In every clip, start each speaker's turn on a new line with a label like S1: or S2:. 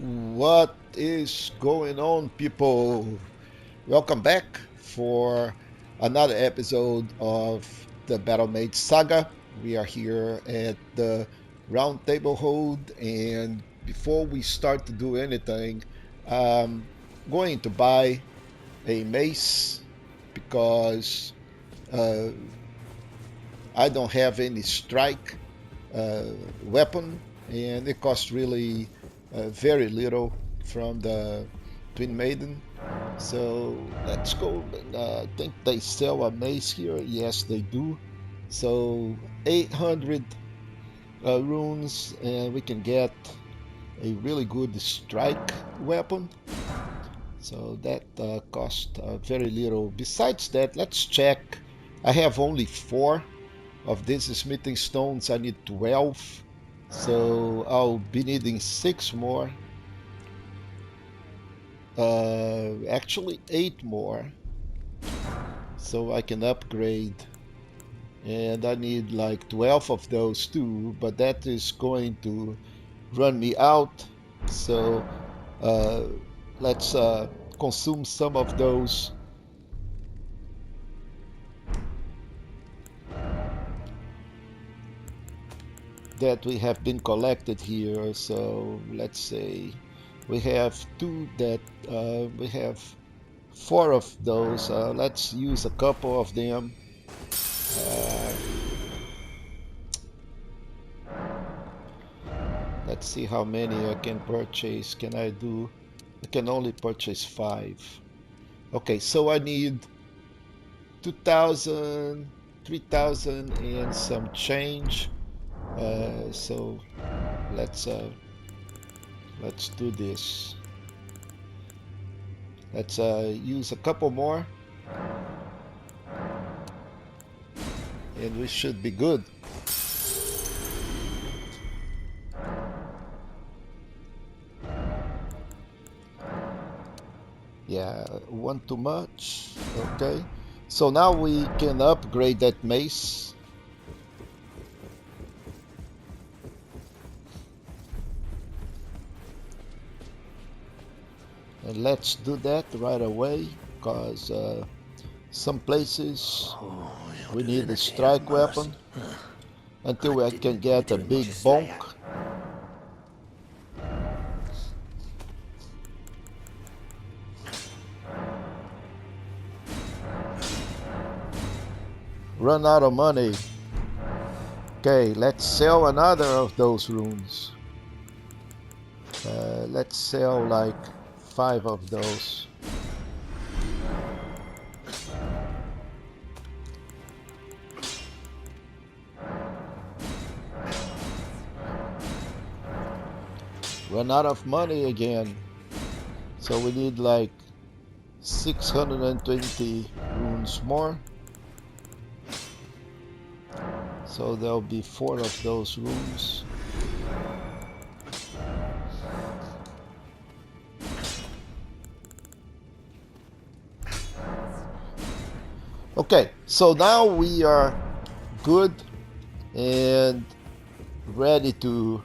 S1: What is going on, people? Welcome back for another episode of the Battle Mage saga. We are here at the Round Table Hold, and before we start to do anything, I'm going to buy a mace because uh, I don't have any strike uh, weapon, and it costs really very little from the Twin Maiden. So let's go. I think they sell a mace here. Yes, they do. So 800 runes, and we can get a really good strike weapon. So that cost very little. Besides that, let's check. I have only 4 of these smithing stones. I need 12. So I'll be needing 6 more. Actually 8 more. So I can upgrade. And I need like 12 of those too. But that is going to run me out. So uh, let's consume some of those that we have been collected here. So let's say we have 2 that we have 4 of those. Let's use a couple of them. Uh, let's see how many I can purchase. Can I do? I can only purchase 5. Okay, so I need 2,000, 3,000, and some change. So let's uh, let's do this. Let's use a couple more, and we should be good. Yeah, one too much. Okay. So now we can upgrade that mace. And let's do that right away, because some places we need a strike weapon until I can get a big bonk. Run out of money. Okay, let's sell another of those runes. Let's sell like 5 of those. Run out of money again. So we need like 620 runes more. So there'll be 4 of those runes. Okay, so now we are good and ready to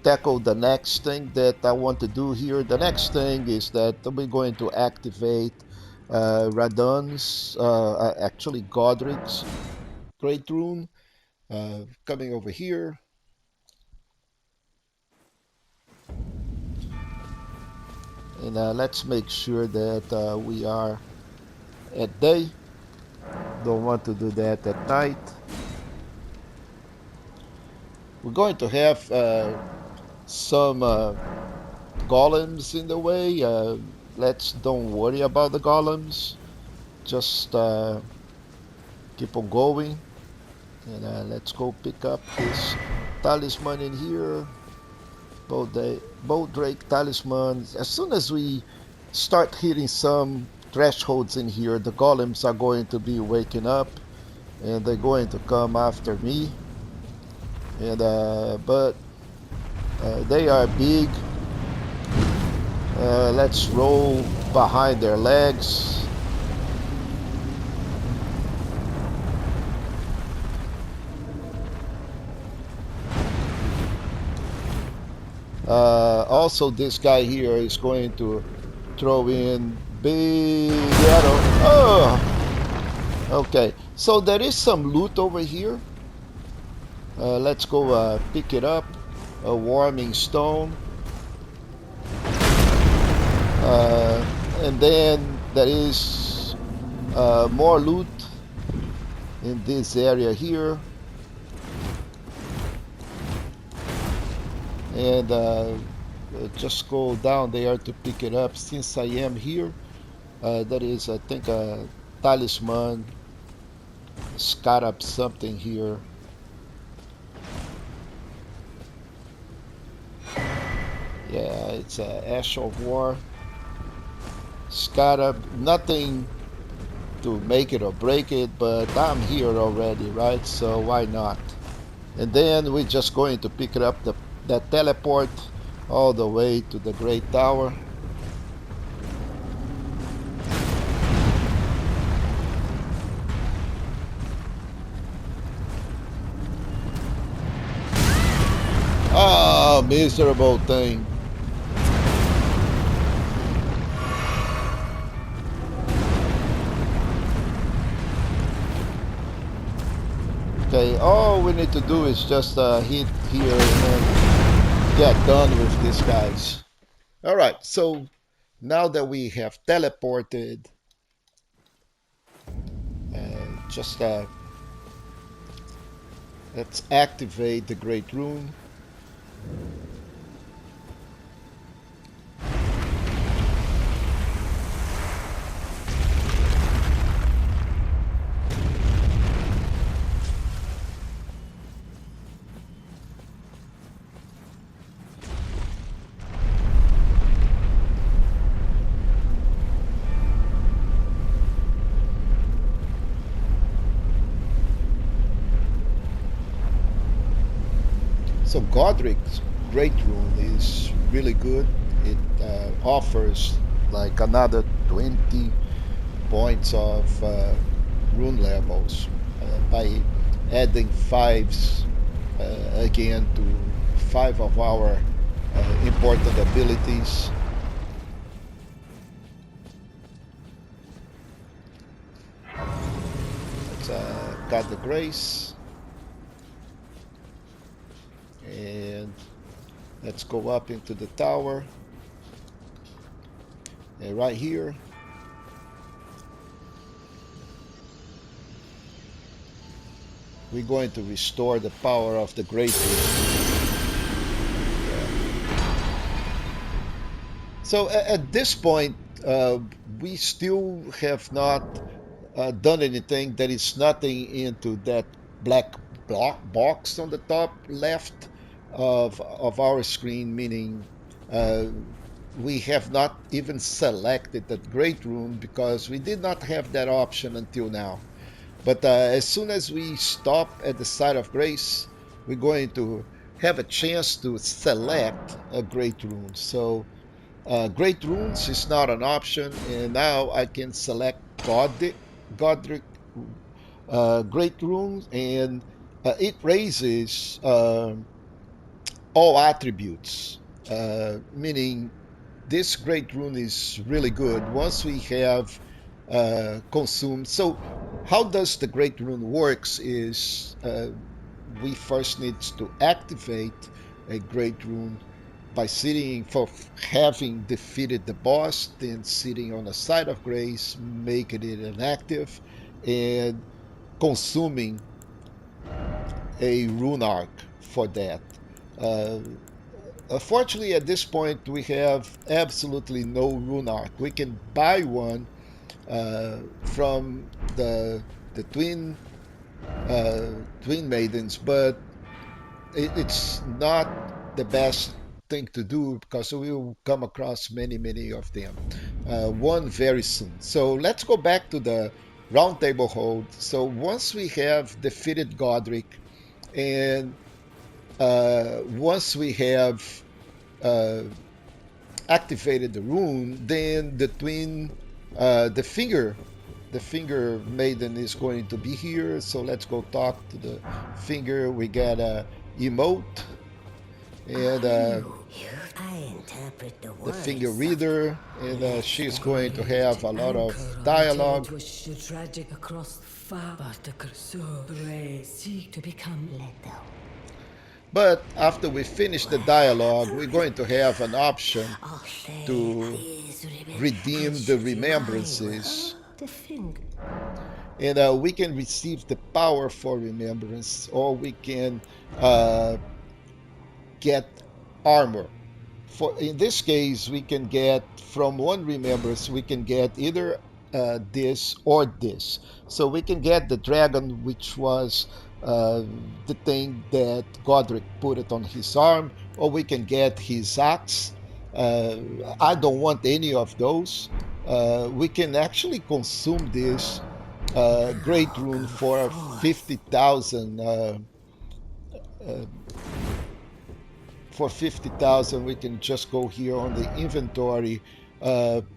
S1: tackle the next thing that I want to do here. The next thing is that we're going to activate Radon's, actually Godric's Great Rune. Coming over here. And let's make sure that we are at day. Don't want to do that at night. We're going to have some golems in the way. Let's don't worry about the golems. Just keep on going. And let's go pick up this talisman in here. Bow Drake talisman. As soon as we start hitting some thresholds in here, the golems are going to be waking up and they're going to come after me. And but they are big. Let's roll behind their legs. Also, this guy here is going to throw in big arrow. Oh, okay. So there is some loot over here. Let's go pick it up. A warming stone. And then there is more loot in this area here. And just go down there to pick it up. Since I am here, there is, I think, a talisman. Scarab something here. Yeah, it's a Ash of War. Scarab, nothing to make it or break it, but I'm here already, right? So why not? And then we're just going to pick it up that teleport all the way to the Great Tower. Ah, miserable thing. Okay, all we need to do is just hit here and then get done with these guys. All right, so now that we have teleported, just let's activate the Great Rune. So Godric's Great Rune is really good. It offers like another 20 points of rune levels by adding fives again to 5 of our important abilities. Let's got the grace, and let's go up into the tower. And right here, we're going to restore the power of the Great Rune. So at this point, we still have not done anything. There is nothing into that black box on the top left of our screen, meaning uh, we have not even selected that Great Rune because we did not have that option until now. But as soon as we stop at the site of grace, we're going to have a chance to select a Great Rune. So Great Runes is not an option, and now I can select Godric Great Runes, and it raises all attributes, meaning this Great Rune is really good once we have consumed. So how does the Great Rune works is we first need to activate a Great Rune by sitting for having defeated the boss, then sitting on the side of grace, making it inactive, and consuming a rune arc for that. Uh, Unfortunately, at this point, we have absolutely no rune arc. We can buy one from the twin maidens, but it's not the best thing to do because we will come across many of them. One very soon. So let's go back to the round table hold. So once we have defeated Godric and once we have uh, activated the rune, then the finger maiden is going to be here. So let's go talk to the finger. We got a emote, and the finger reader, and she's going to have a lot of dialogue. But after we finish the dialogue, we're going to have an option to redeem the remembrances. And we can receive the power for remembrance, or we can get armor. In this case, we can get from one remembrance, we can get either this or this. So we can get the dragon, which was the thing that Godric put it on his arm, or we can get his axe. I don't want any of those. We can actually consume this great rune for 50,000. For 50,000, we can just go here on the inventory,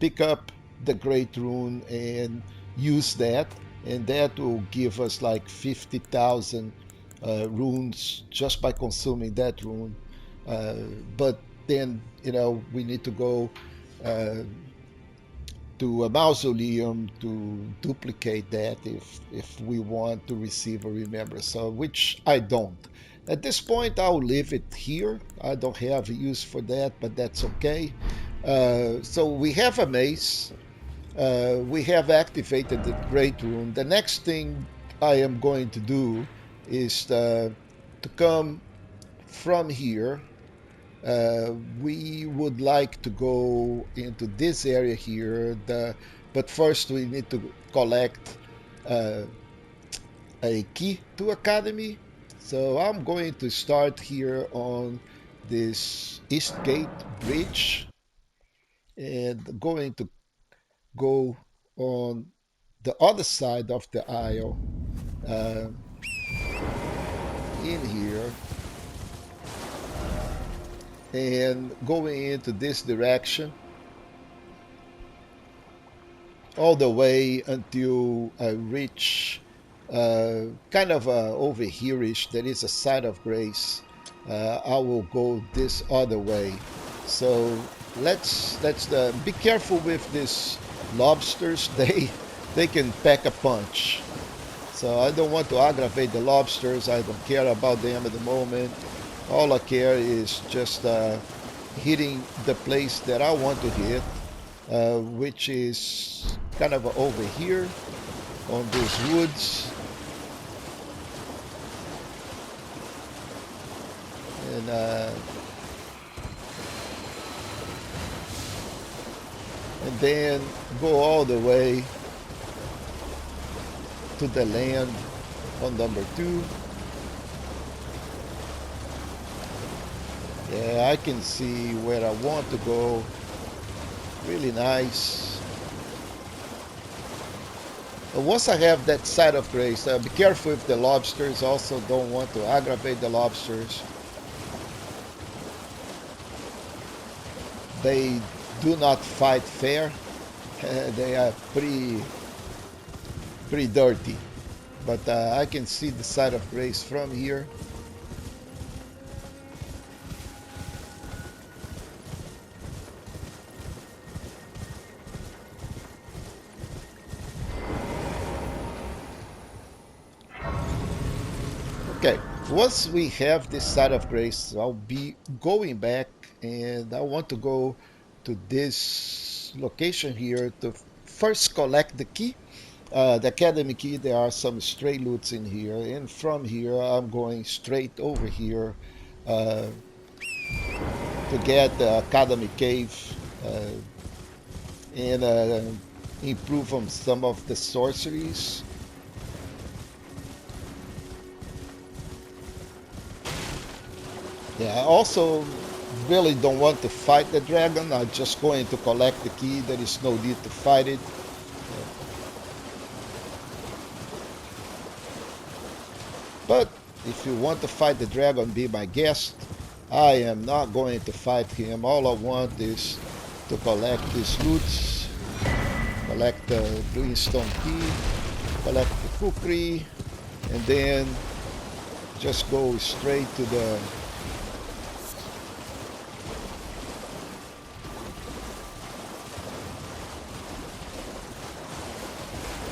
S1: pick up the great rune and use that, and that will give us like 50,000 runes just by consuming that rune. But then, we need to go to a mausoleum to duplicate that if we want to receive a remembrance, which I don't. At this point, I'll leave it here. I don't have a use for that, but that's okay. So we have a mace. We have activated the great rune. The next thing I am going to do is to come from here. We would like to go into this area here, but first we need to collect a key to Academy. So I'm going to start here on this East Gate Bridge and going to go on the other side of the aisle in here and going into this direction all the way until I reach kind of over here-ish. There is a side of grace. I will go this other way. So let's be careful with these lobsters. They can pack a punch. So I don't want to aggravate the lobsters. I don't care about them at the moment. All I care is just hitting the place that I want to hit, which is kind of over here on these woods. And then go all the way to the land on number 2. Yeah, I can see where I want to go. Really nice. But once I have that side of grace, be careful with the lobsters. Also don't want to aggravate the lobsters. They do not fight fair. They are pretty dirty. But I can see the side of grace from here. Okay, once we have this side of grace, I'll be going back, and I want to go to this location here to first collect the key, the academy key. There are some stray loots in here, and from here I'm going straight over here to get the academy cave and improve on some of the sorceries. Yeah, I also really don't want to fight the dragon. I'm just going to collect the key. There is no need to fight it. But if you want to fight the dragon, be my guest. I am not going to fight him. All I want is to collect these loots, collect the greenstone key, collect the kukri, and then just go straight to the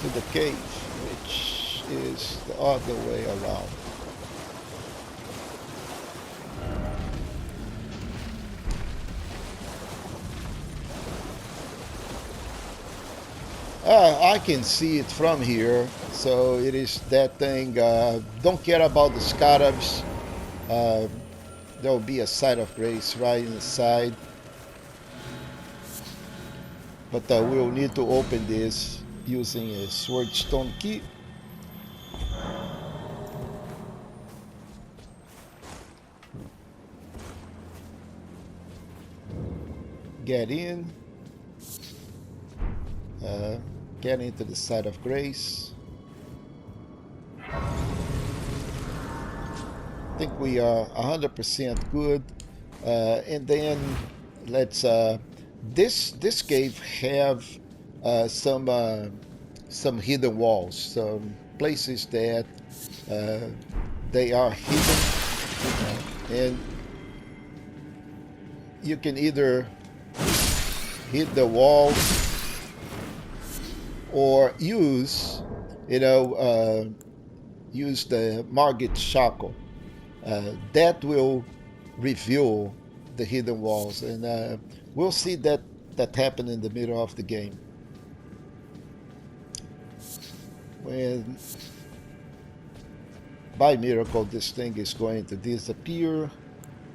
S1: to the cave, which is the other way around. I can see it from here, so it is that thing. Don't care about the scarabs. Uh, there will be a site of grace right inside, but we'll need to open this using a sword stone key. Get in. Uh, get into the site of grace. I think we are 100% good. And then let's this cave have some hidden walls, some places that uh, they are hidden, and you can either hit the wall or use, use the Margit shackle. That will reveal the hidden walls, and we'll see that happen in the middle of the game. When by miracle this thing is going to disappear,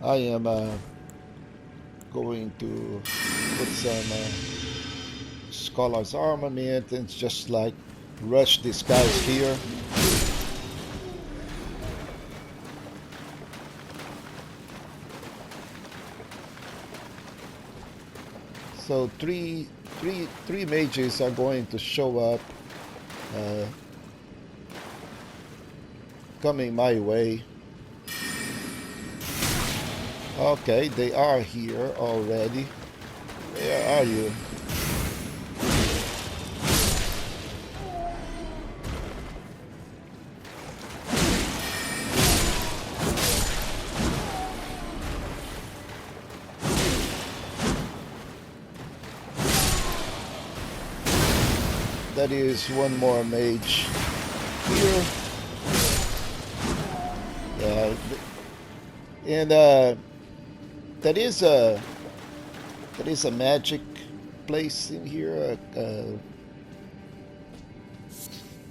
S1: I am going to put some scholar's armament and just like rush these guys here. So three mages are going to show up, coming my way. Okay, they are here already. Where are you? That is one more mage here. Yeah, and that is a magic place in here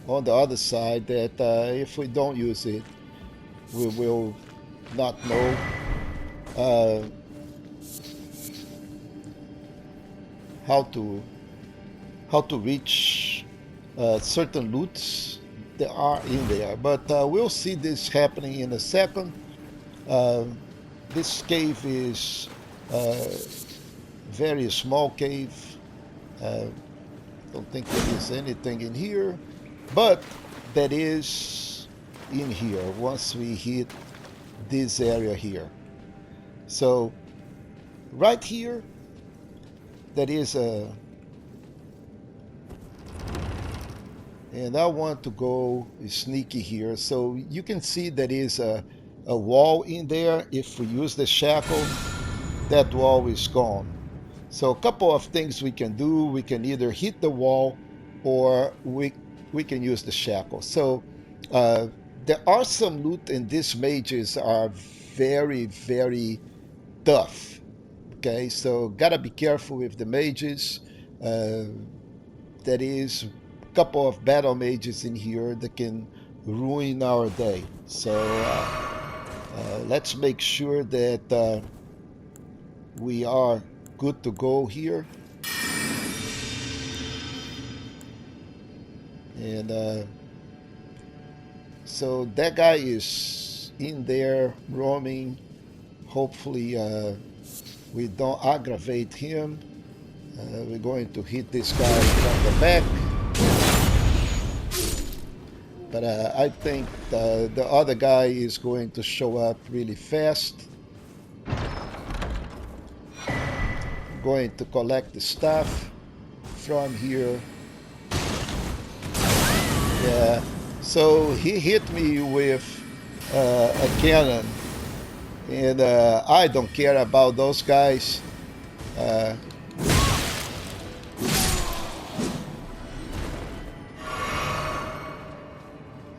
S1: on the other side that if we don't use it, we will not know. How to reach certain loots that are in there, but we'll see this happening in a second. This cave is very small cave. Don't think there is anything in here, but that is in here once we hit this area here. So right here, that is a, and I want to go sneaky here. So you can see that is a wall in there. If we use the shackle, that wall is gone. So a couple of things we can do. We can either hit the wall or we can use the shackle. So there are some loot, and these mages are very, very tough. Okay, so gotta be careful with the mages. That is a couple of battle mages in here that can ruin our day. So let's make sure that we are good to go here. And so that guy is in there roaming. Hopefully we don't aggravate him. We're going to hit this guy from the back. But I think the other guy is going to show up really fast. I'm going to collect the stuff from here. Yeah, so he hit me with a cannon. And I don't care about those guys.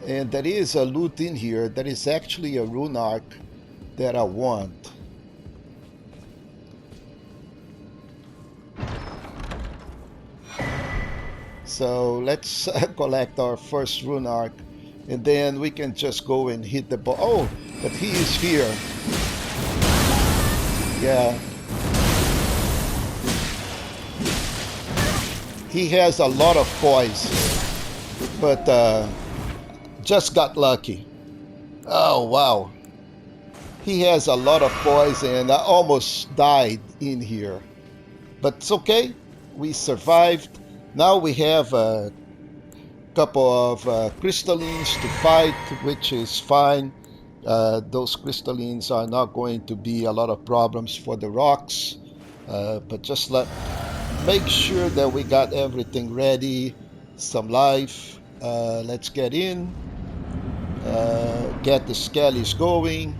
S1: And there is a loot in here that is actually a rune arc that I want. So let's collect our first rune arc, and then we can just go and hit the ball. Oh, but he is here. Yeah. He has a lot of poise, but just got lucky. Oh, wow. He has a lot of poise, and I almost died in here. But it's okay. We survived. Now we have a couple of crystallines to fight, which is fine. Those crystallines are not going to be a lot of problems for the rocks. But just make sure that we got everything ready. Some life. Let's get in. Get the skellies going,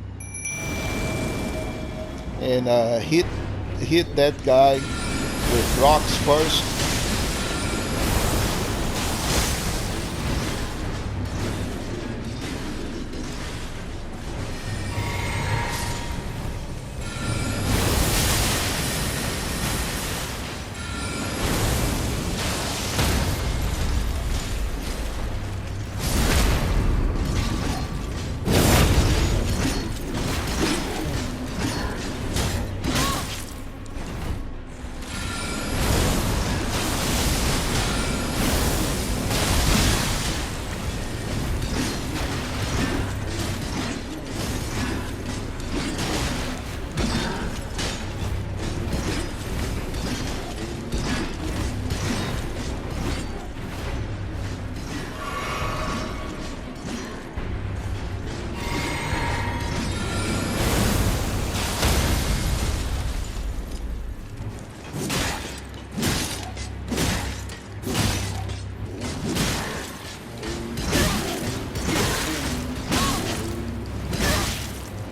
S1: and hit that guy with rocks first.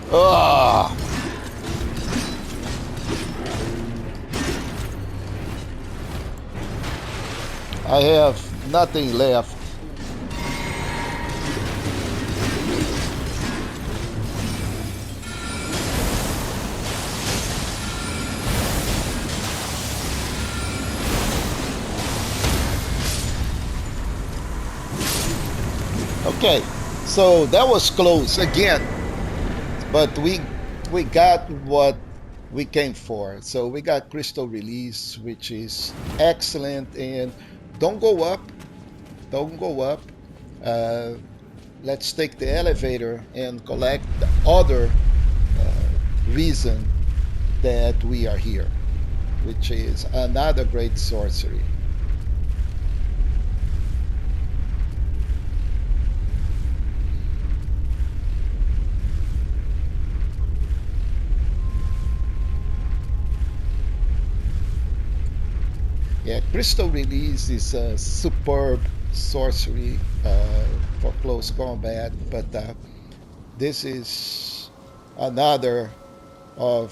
S1: Ah, I have nothing left. Okay, so that was close again, but we got what we came for. So we got crystal release, which is excellent. And don't go up, don't go up. Uh, let's take the elevator and collect the other reason that we are here, which is another great sorcery. Yeah, crystal release is a superb sorcery for close combat, but this is another of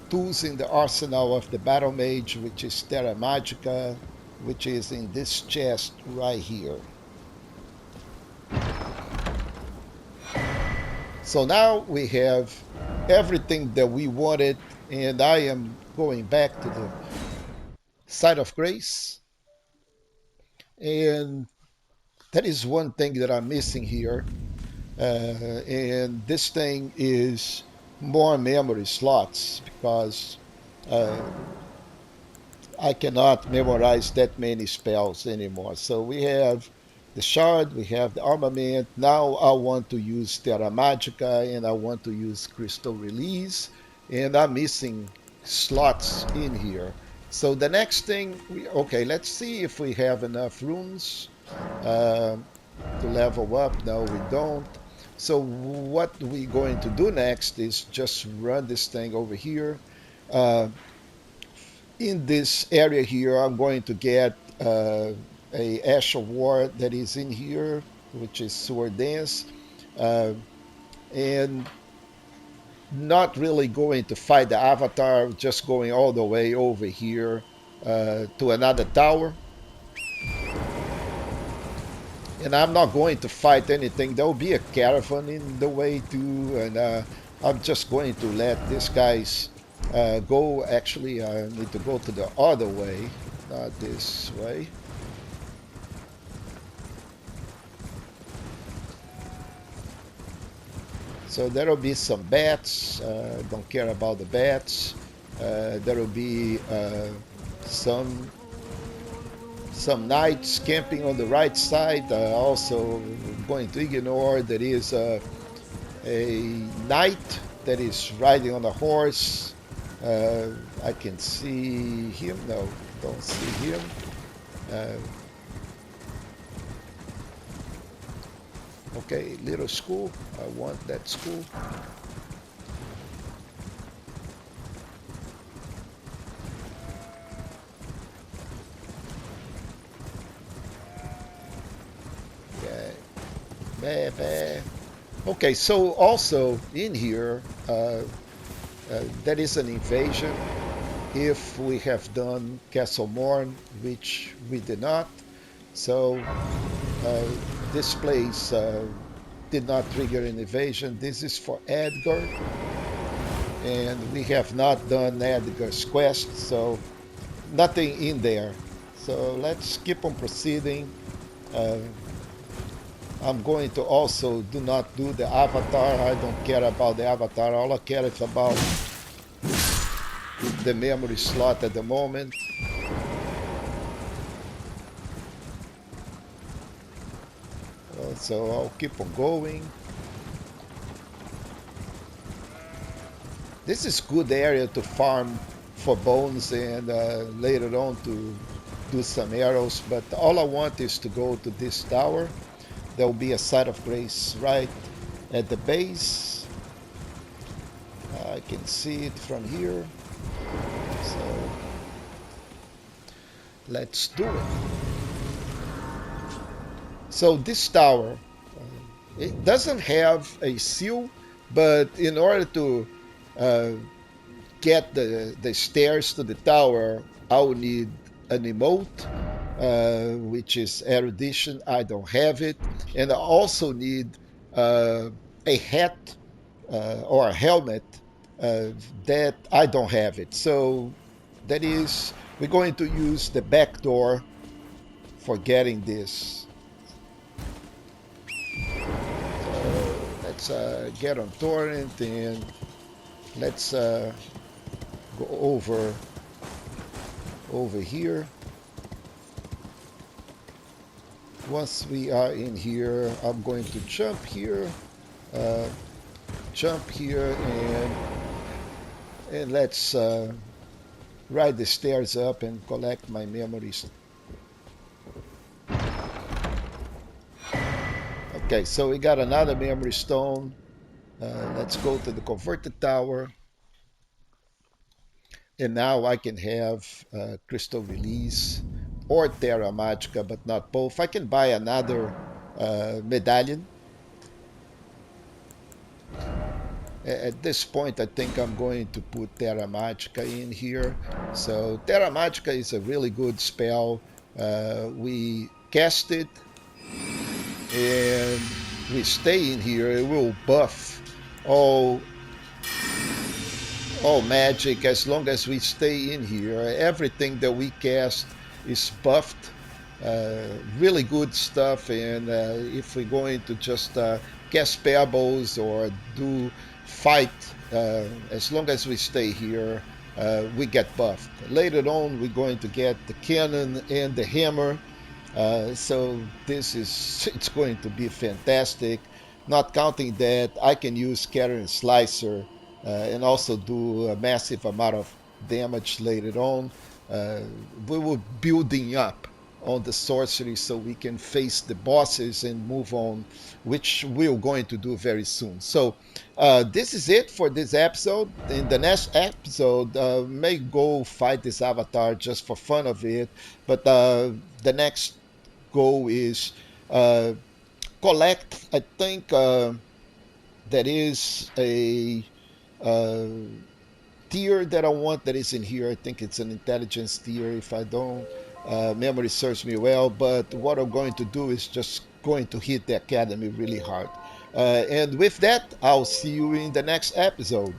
S1: tools in the arsenal of the battle mage, which is Terra Magica, which is in this chest right here. So now we have everything that we wanted, and I am going back to the site of grace. And that is one thing that I'm missing here. And this thing is more memory slots because uh, I cannot memorize that many spells anymore. So we have the shard, we have the armament. Now I want to use Terra Magica and I want to use Crystal Release, and I'm missing slots in here. So the next thing, okay, let's see if we have enough runes uh, to level up. No, we don't. So what we're going to do next is just run this thing over here. Uh, in this area here, I'm going to get a Ash of War that is in here, which is Sword Dance, uh, and not really going to fight the Avatar, just going all the way over here to another tower. And I'm not going to fight anything. There will be a caravan in the way too, and I'm just going to let these guys go. Actually, I need to go to the other way, not this way. So there will be some bats. Don't care about the bats. There will be some some knights camping on the right side. Also, going to ignore there is a knight that is riding on a horse. I can see him. No, don't see him. Uh, okay, little school. I want that school. Yeah, bah, bah. Okay, so also in here, there is an invasion. If we have done Castle Morn, which we did not, so uh, this place did not trigger an invasion. This is for Edgar, and we have not done Edgar's quest, so nothing in there. So let's keep on proceeding. Uh, I'm going to also do not do the avatar. I don't care about the avatar. All I care is about the memory slot at the moment. So I'll keep on going. This is good area to farm for bones and later on to do some arrows. But all I want is to go to this tower. There will be a site of grace right at the base. I can see it from here. So let's do it. So this tower, it doesn't have a seal, but in order to uh, get the stairs to the tower, I will need an emote, which is erudition. I don't have it. And I also need a hat or a helmet that I don't have it. So that is, we're going to use the back door for getting this. So let's get on torrent and let's go over here. Once we are in here, I'm going to uh, jump here, and let's ride the stairs up and collect my memories. Okay, so we got another memory stone. Let's go to the converted tower, and now I can have crystal release or Terra Magica, but not both. I can buy another medallion. At this point, I think I'm going to put Terra Magica in here. So Terra Magica is a really good spell. We cast it and we stay in here. It will buff all all magic as long as we stay in here. Everything that we cast is buffed. Really good stuff. And if we're going to just cast pebbles or do fight, as long as we stay here, we get buffed. Later on, we're going to get the cannon and the hammer. So this is it's going to be fantastic. Not counting that I can use Scatter and Slicer and also do a massive amount of damage later on. Uh, we will building up on the sorcery so we can face the bosses and move on, which we're going to do very soon. So this is it for this episode. In the next episode, may go fight this avatar just for fun of it, but the next goal is uh, collect. I think there is a uh, tier that I want that is in here. I think it's an intelligence tier if I don't memory serves me well. But what I'm going to do is just going to hit the academy really hard. And with that, I'll see you in the next episode.